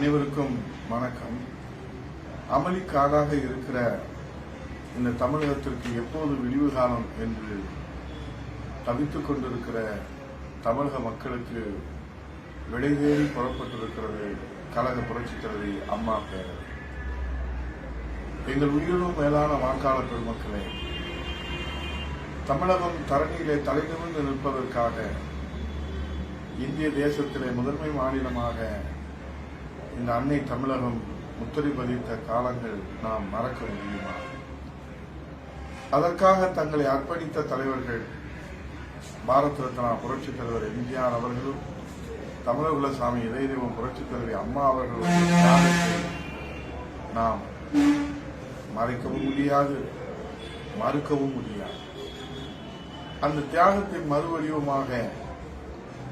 அனைவருக்கும் வணக்கம். அமளிக்காடாக இருக்கிற இந்த தமிழகத்திற்கு எப்போது விடிவு காலம் என்று தவித்துக் கொண்டிருக்கிற தமிழக மக்களுக்கு விடை தேடி புறப்பட்டிருக்கிறது கழக புரட்சித் தலைவி அம்மா பேரவை. எங்கள் உயிரினும் மேலான வாக்காளர் பெருமக்களே, தமிழகம் தரணியிலே தலைநிமிர்ந்து நிற்பதற்காக இந்திய தேசத்திலே முதன்மை மாநிலமாக இந்த அன்னை தமிழகம் முத்திரை பதித்த காலங்கள் நாம் மறக்க முடியுமா? அதற்காக தங்களை அர்ப்பணித்த தலைவர்கள் பாரத ரத்னா புரட்சித் தலைவர் எம்ஜிஆர் அவர்களும், தமிழகுலசாமி இதயதெய்வம் புரட்சித் தலைவி அம்மா அவர்களுடைய தியாகத்தை நாம் மறைக்கவும் முடியாது, மறுக்கவும் முடியாது. அந்த தியாகத்தின் மறுவடிவமாக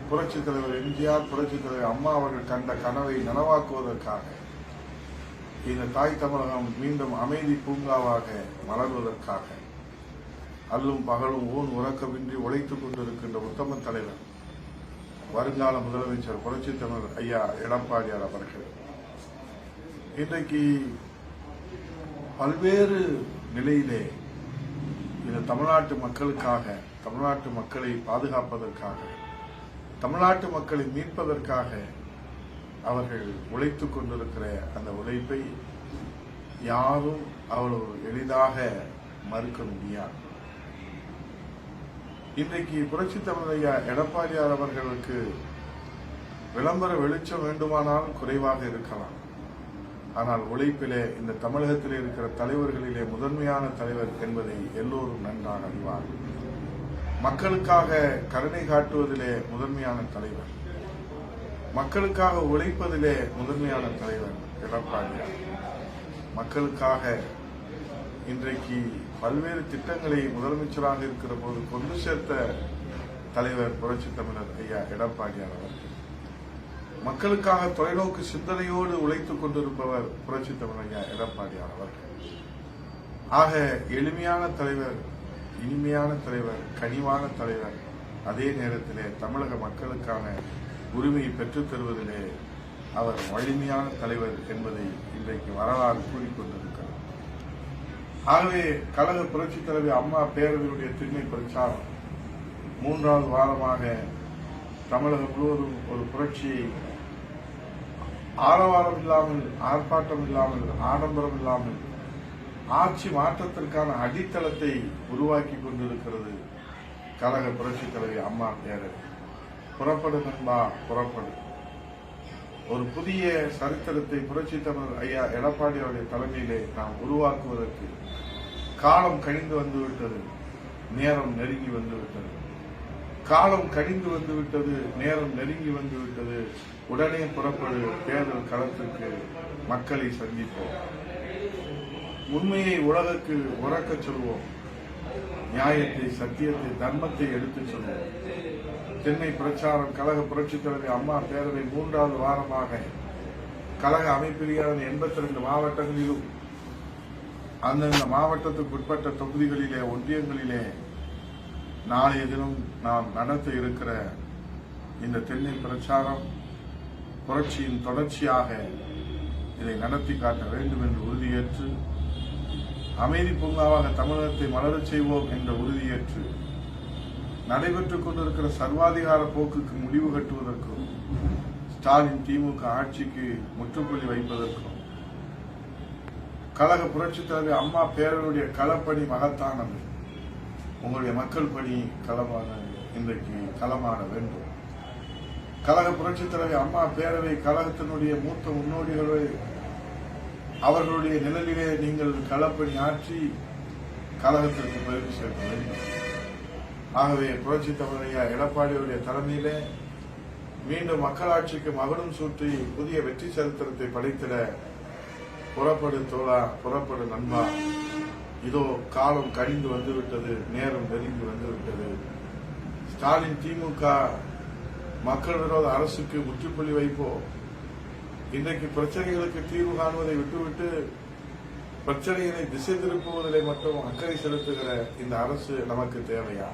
புரட்சித் தலைவர் எம்ஜிஆர், புரட்சித் தலைவர் அம்மா அவர்கள் கண்ட கனவை நனவாக்குவதற்காக இந்த தாய் தமிழகம் மீண்டும் அமைதி பூங்காவாக மலர்வதற்காக அல்லும் பகலும் ஊன் உறக்கமின்றி உழைத்துக் கொண்டிருக்கின்ற உத்தம தலைவர் வருங்கால முதலமைச்சர் புரட்சித் தலைவர் ஐயா எடப்பாடியார் அவர்கள் இன்றைக்கு பல்வேறு நிலையிலே இந்த தமிழ்நாட்டு மக்களுக்காக, தமிழ்நாட்டு மக்களை பாதுகாப்பதற்காக, தமிழ்நாட்டு மக்களை மீட்பதற்காக அவர்கள் உழைத்துக் கொண்டிருக்கிற அந்த உழைப்பை யாரும் அவ்வளவு எளிதாக மறுக்க முடியாது. இன்றைக்கு புரட்சித் தலைவர் ஐயா எடப்பாடியார் அவர்களுக்கு விளம்பர வெளிச்சம் வேண்டுமானால் குறைவாக இருக்கலாம். ஆனால் உழைப்பிலே இந்த தமிழகத்தில் இருக்கிற தலைவர்களிலே முதன்மையான தலைவர் என்பதை எல்லோரும் நன்றாக அறிவார்கள். மக்களுக்காக கருணை காட்டுவதிலே முதன்மையான தலைவர், மக்களுக்காக உழைப்பதிலே முதன்மையான தலைவர் எடப்பாடியார். மக்களுக்காக இன்றைக்கு பல்வேறு திட்டங்களை முதலமைச்சராக இருக்கிற போது கொண்டு சேர்த்த தலைவர் புரட்சித் தமிழர் ஐயா எடப்பாடியார் அவர்கள். மக்களுக்காக தொலைநோக்கு சிந்தனையோடு உழைத்துக் கொண்டிருப்பவர் புரட்சித் தமிழர் ஐயா எடப்பாடியார் அவர்கள். ஆக எளிமையான தலைவர், இனிமையான தலைவர், கனிவான தலைவர், அதே நேரத்திலே தமிழக மக்களுக்கான உரிமையை பெற்றுத் தருவதிலே அவர் வலிமையான தலைவர் என்பதை இன்றைக்கு வரலாறு கூறிக்கொண்டிருக்கிறது. ஆகவே கழக புரட்சித் தலைவி அம்மா பேரவையுடைய திண்ணை பிரச்சாரம் 3வது வாரமாக தமிழகம் முழுவதும் ஒரு புரட்சியை ஆரவாரம் இல்லாமல், ஆர்ப்பாட்டம் இல்லாமல், ஆடம்பரம் இல்லாமல் ஆட்சி மாற்றத்திற்கான அடித்தளத்தை உருவாக்கி கொண்டிருக்கிறது கழக புரட்சித் தலைவி அம்மா பேரவை. புறப்படு நண்பா, புறப்படு. ஒரு புதிய சரித்திரத்தை புரட்சித் தலைவர் ஐயா எடப்பாடி அவருடைய தலைமையிலே நாம் உருவாக்குவதற்கு காலம் கழிந்து வந்துவிட்டது, நேரம் நெருங்கி வந்துவிட்டது. காலம் கழிந்து வந்துவிட்டது, நேரம் நெருங்கி வந்துவிட்டது. உடனே புறப்படு, தேர்தல் களத்திற்கு மக்களை சந்திப்போம். உண்மையை உலகுக்கு உறக்கச் சொல்வோம். நியாயத்தை, சத்தியத்தை, தர்மத்தை எடுத்துச் சொல்வோம். திண்ணை பிரச்சாரம் கழக புரட்சித் தலைவி அம்மா பேரவை 3வது வாரமாக கழக அமைப்பிரியான 82 மாவட்டங்களிலும் அந்தந்த மாவட்டத்துக்கு உட்பட்ட தொகுதிகளிலே, ஒன்றியங்களிலே நாளைய தினம் நாம் நடத்த இருக்கிற இந்த திண்ணை பிரச்சாரம் புரட்சியின் தொடர்ச்சியாக இதை நடத்தி காட்ட வேண்டும் என்று உறுதியேற்று, அமைதி பூங்காவாக தமிழகத்தை மலரச் செய்வோம் என்ற உறுதியேற்று, நடைபெற்றுக் கொண்டிருக்கிற சர்வாதிகார போக்குக்கு முடிவு கட்டுவதற்கும், ஸ்டாலின் திமுக ஆட்சிக்கு முற்றுப்புள்ளி வைப்பதற்கும் கழக புரட்சித் தலைவி அம்மா பேரவையுடைய களப்பணி மகத்தானது. உங்களுடைய மக்கள் பணி இன்றைக்கு களமான வேண்டும். கழக புரட்சித் தலைவி அம்மா பேரவை கழகத்தினுடைய மூத்த முன்னோடிகளை அவர்களுடைய நிழலிலே நீங்கள் களப்பணி ஆற்றி கழகத்திற்கு பெருமை சேர்க்க வேண்டும். ஆகவே புரட்சித் தலைவர் ஐயா எடப்பாடியுடைய தலைமையிலே மீண்டும் மக்களாட்சிக்கு மகுடம் சூட்டி புதிய வெற்றி சரித்திரத்தை படைத்திட புறப்படு தோழா, புறப்படு நண்பா. இதோ காலம் கழிந்து வந்துவிட்டது, நேரம் நெருங்கி வந்துவிட்டது. ஸ்டாலின் திமுக மக்கள் விரோத அரசுக்கு முற்றுப்புள்ளி வைப்போம். இன்றைக்கு பிரச்சனைகளுக்கு தீர்வு காணுவதை விட்டுவிட்டு பிரச்சனைகளை திசை திருப்புவதிலே மட்டும் அக்கறை செலுத்துகிற இந்த அரசு நமக்கு தேவையா?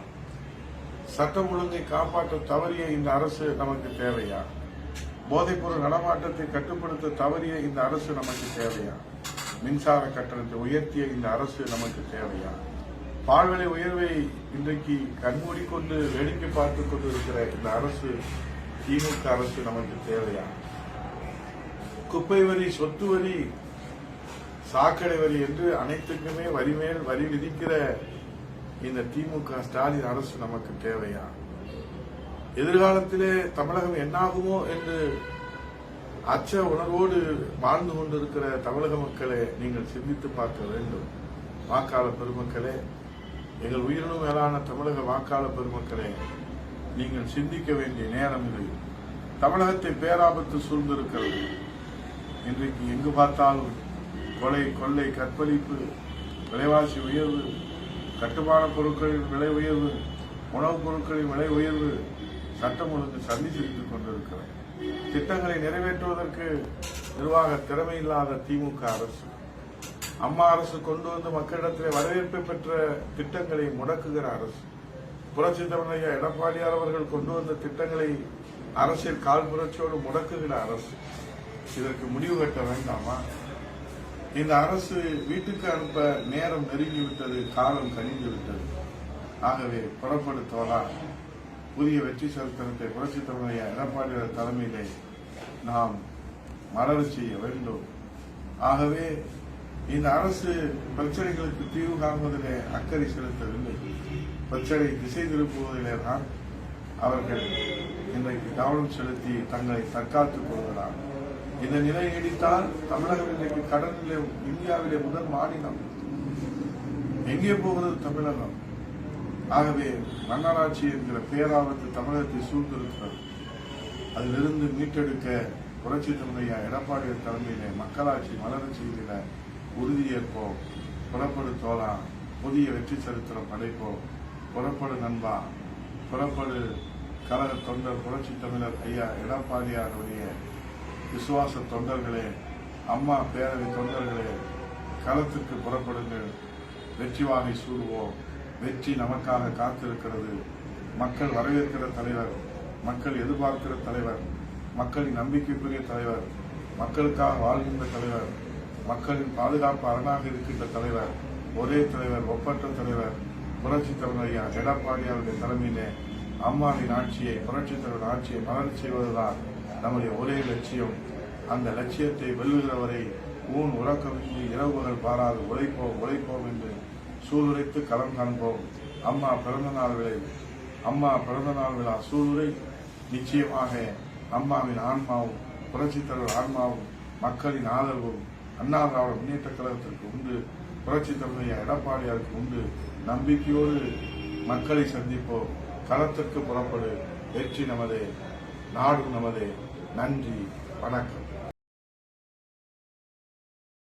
சட்டம் ஒழுங்கை காப்பாற்ற தவறிய இந்த அரசு நமக்கு தேவையா? போதைப்பொருள் நடமாட்டத்தை கட்டுப்படுத்த தவறிய இந்த அரசு நமக்கு தேவையா? மின்சார கட்டணத்தை உயர்த்திய இந்த அரசு நமக்கு தேவையா? பால்விலை உயர்வை இன்றைக்கு கண்மூடிக்கொண்டு வேடிக்கை பார்த்துக் கொண்டு இருக்கிற இந்த அரசு, திமுக அரசு நமக்கு தேவையா? குப்பை வரி, சொத்து வரி, சாக்கடை வரி என்று அனைத்துக்குமே வரி மேல் வரி விதிக்கிற இந்த திமுக ஸ்டாலின் அரசு நமக்கு தேவையா? எதிர்காலத்திலே தமிழகம் என்னாகுமோ என்று அச்ச உணர்வோடு வாழ்ந்து கொண்டிருக்கிற தமிழக மக்களே, நீங்கள் சிந்தித்து பார்க்க வேண்டும். வாக்காளர் பெருமக்களே, எங்கள் உயிரினும் மேலான தமிழக வாக்காளர் பெருமக்களே, நீங்கள் சிந்திக்க வேண்டிய நேரம் இது. தமிழகத்தை பேராபத்து சூழ்ந்திருக்கிறது. இன்றைக்கு எங்கு பார்த்தாலும் கொலை, கொள்ளை, கற்பழிப்பு, விலைவாசி உயர்வு, கட்டுமான பொருட்களின் விலை உயர்வு, உணவுப் பொருட்களின் விலை உயர்வு, சட்டம் ஒழுங்கு சந்தி சிரித்துக் கொண்டிருக்கிறது. திட்டங்களை நிறைவேற்றுவதற்கு நிர்வாக திறமை இல்லாத திமுக அரசு, அம்மா அரசு கொண்டு வந்து மக்களிடத்திலே வரவேற்பை பெற்ற திட்டங்களை முடக்குகிற அரசு, புரட்சி தமிழக எடப்பாடியார் அவர்கள் கொண்டு வந்த திட்டங்களை அரசியல் கால்புரட்சியோடு முடக்குகிற அரசு. இதற்கு முடிவு கட்ட வேண்டாமா? இந்த அரசு வீட்டுக்கு அனுப்ப நேரம் நெருங்கிவிட்டது, காலம் கனிந்து விட்டது. ஆகவே புறப்படுத்தோலா, புதிய வெற்றி சரித்திரத்தை புரட்சி தமிழக எடப்பாடியார் தலைமையிலே நாம் மலரச் செய்ய வேண்டும். ஆகவே இந்த அரசு பிரச்சனைகளுக்கு தீர்வு காண்பதிலே அக்கறை செலுத்தவில்லை. பிரச்சனை திசை திருப்புவதிலே தான் அவர்கள் இன்றைக்கு கவனம் செலுத்தி தங்களை தற்காத்துக் கொள்கிறார். இந்த நிலை நீடித்தால் தமிழகம் இன்றைக்கு கடனிலே இந்தியாவிலே முதல் மாநிலம். எங்கே போகிறது தமிழகம்? ஆகவே மன்னராட்சி என்கிற பேராபத்து தமிழகத்தை சூழ்ந்திருக்கிறது. அதிலிருந்து மீட்டெடுக்க புரட்சி தமிழக எடப்பாடியார் தலைமையிலே மக்களாட்சி மலரச் செய்கிற உறுதியேற்போம். புறப்படு தோழா, புதிய வெற்றி சரித்திரம் படைப்போம். புறப்படு நண்பா, புறப்படு கழக தொண்டர் புரட்சி தமிழர் ஐயா எடப்பாடியாருடைய விசுவாச தொண்டர்களே, அம்மா பேரவை தொண்டர்களே, களத்திற்கு புறப்படுங்கள். வெற்றி வாகை சூடுவோம். வெற்றி நமக்காக காத்திருக்கிறது. மக்கள் வரவேற்கிற தலைவர், மக்கள் எதிர்பார்க்கிற தலைவர், மக்களின் நம்பிக்கைக்குரிய தலைவர், மக்களுக்காக வாழ்கின்ற தலைவர், மக்களின் பாதுகாப்பு அரணாக இருக்கின்ற தலைவர், ஒரே தலைவர், ஒப்பற்ற தலைவர் புரட்சி தலைவர் எடப்பாடியாருடைய தலைமையிலே அம்மாவின் ஆட்சியை, புரட்சி தலைவர் ஆட்சியை மலரச் செய்வதுதான் நம்முடைய ஒரே லட்சியம். அந்த லட்சியத்தை வெல்லுகிறவரை ஊன் உறக்கமின்றி இரவுகள் பாராது உழைப்போம் என்று சூளுரைத்து களம் காண்போம். அம்மா பிறந்தநாள் விழா சூளுரை நிச்சயமாக அம்மாவின் ஆன்மாவும் புரட்சி தலைவர் ஆன்மாவும் மக்களின் ஆதரவும் அண்ணா திராவிட முன்னேற்ற கழகத்திற்கு உண்டு, புரட்சி தலைவர் எடப்பாடியாருக்கு உண்டு. நம்பிக்கையோடு மக்களை சந்திப்போம். களத்திற்கு புறப்படு. வெற்றி நமதே, நாடு நமதே. நன்றி, வணக்கம்.